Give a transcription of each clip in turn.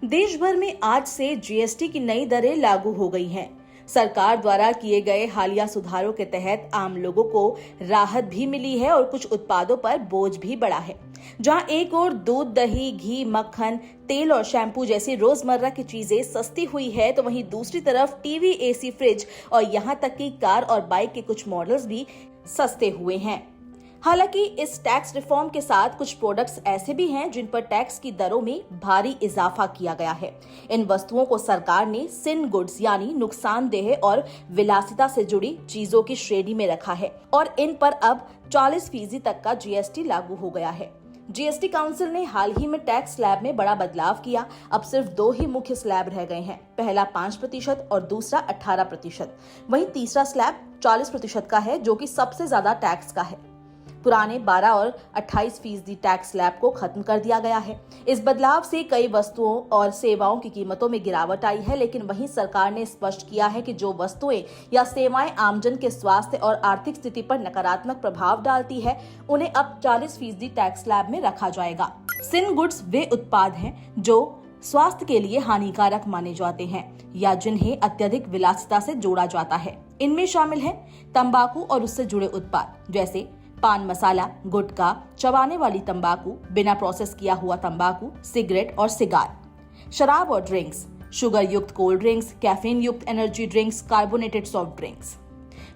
देश भर में आज से जीएसटी की नई दरें लागू हो गई हैं। सरकार द्वारा किए गए हालिया सुधारों के तहत आम लोगों को राहत भी मिली है और कुछ उत्पादों पर बोझ भी बढ़ा है। जहां एक ओर दूध, दही, घी, मक्खन, तेल और शैम्पू जैसी रोजमर्रा की चीजें सस्ती हुई है, तो वहीं दूसरी तरफ टीवी, एसी, फ्रिज और यहां तक कि कार और बाइक के कुछ मॉडल्स भी सस्ते हुए हैं। हालांकि इस टैक्स रिफॉर्म के साथ कुछ प्रोडक्ट्स ऐसे भी हैं जिन पर टैक्स की दरों में भारी इजाफा किया गया है। इन वस्तुओं को सरकार ने सिन गुड्स यानी नुकसानदेह और विलासिता से जुड़ी चीजों की श्रेणी में रखा है और इन पर अब 40% तक का जीएसटी लागू हो गया है। जीएसटी काउंसिल ने हाल ही में टैक्स स्लैब में बड़ा बदलाव किया। अब सिर्फ 2 ही मुख्य स्लैब रह गए हैं। पहला 5% और दूसरा 18%। वहीं तीसरा स्लैब 40% का है, जो कि सबसे ज्यादा टैक्स का है। पुराने 12 और 28% टैक्स स्लैब को खत्म कर दिया गया है। इस बदलाव से कई वस्तुओं और सेवाओं की कीमतों में गिरावट आई है, लेकिन वहीं सरकार ने स्पष्ट किया है कि जो वस्तुएं या सेवाएं आमजन के स्वास्थ्य और आर्थिक स्थिति पर नकारात्मक प्रभाव डालती है, उन्हें अब 40% टैक्स स्लैब में रखा जाएगा। सिन गुड्स वे उत्पाद हैं जो स्वास्थ्य के लिए हानिकारक माने जाते हैं या जिन्हें अत्यधिक विलासिता से जोड़ा जाता है। इनमें शामिल है तंबाकू और उससे जुड़े उत्पाद जैसे पान मसाला, गुटखा, चबाने वाली तंबाकू, बिना प्रोसेस किया हुआ तंबाकू, सिगरेट और सिगार, शराब और ड्रिंक्स, शुगर युक्त कोल्ड ड्रिंक्स, कैफीन युक्त energy drinks, carbonated soft drinks,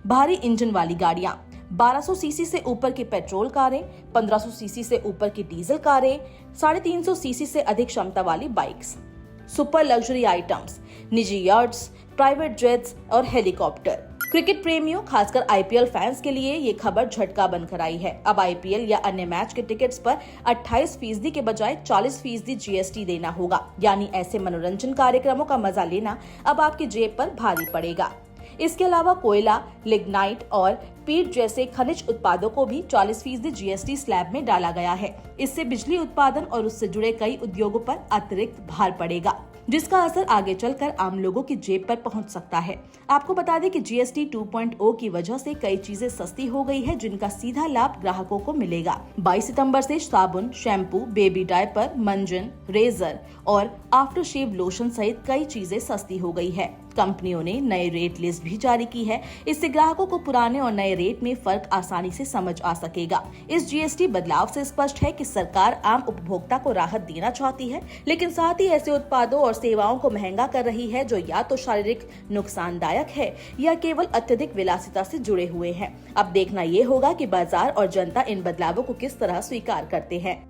भारी इंजन वाली गाड़ियां, 1200 सीसी से ऊपर की पेट्रोल कारें, 1500 सीसी से ऊपर की डीजल कारें, 350 सीसी से अधिक क्षमता वाली बाइक्स, सुपर लग्जरी आइटम्स, निजी यार्ड्स, प्राइवेट जेट्स और हेलीकॉप्टर। क्रिकेट प्रेमियों, खासकर आईपीएल फैंस के लिए ये खबर झटका बनकर आई है। अब आईपीएल या अन्य मैच के टिकट्स पर 28% के बजाय 40% जीएसटी देना होगा। यानी ऐसे मनोरंजन कार्यक्रमों का मजा लेना अब आपकी जेब पर भारी पड़ेगा। इसके अलावा कोयला, लिग्नाइट और पीट जैसे खनिज उत्पादों को भी 40% जीएसटी स्लैब में डाला गया है। इससे बिजली उत्पादन और उससे जुड़े कई उद्योगों पर अतिरिक्त भार पड़ेगा, जिसका असर आगे चलकर आम लोगों की जेब पर पहुंच सकता है। आपको बता दें कि जीएसटी 2.0 की वजह से कई चीजें सस्ती हो गई है, जिनका सीधा लाभ ग्राहकों को मिलेगा। 22 सितंबर से साबुन, शैम्पू, बेबी डायपर, मंजन, रेजर और आफ्टर शेव लोशन सहित कई चीजें सस्ती हो गई है। कंपनियों ने नए रेट लिस्ट भी जारी की है। इससे ग्राहकों को पुराने और नए रेट में फर्क आसानी से समझ आ सकेगा। इस जीएसटी बदलाव से स्पष्ट है कि सरकार आम उपभोक्ता को राहत देना चाहती है, लेकिन साथ ही ऐसे उत्पादों और सेवाओं को महंगा कर रही है जो या तो शारीरिक नुकसानदायक है या केवल अत्यधिक विलासिता से जुड़े हुए हैं। अब देखना ये होगा कि बाजार और जनता इन बदलावों को किस तरह स्वीकार करते हैं।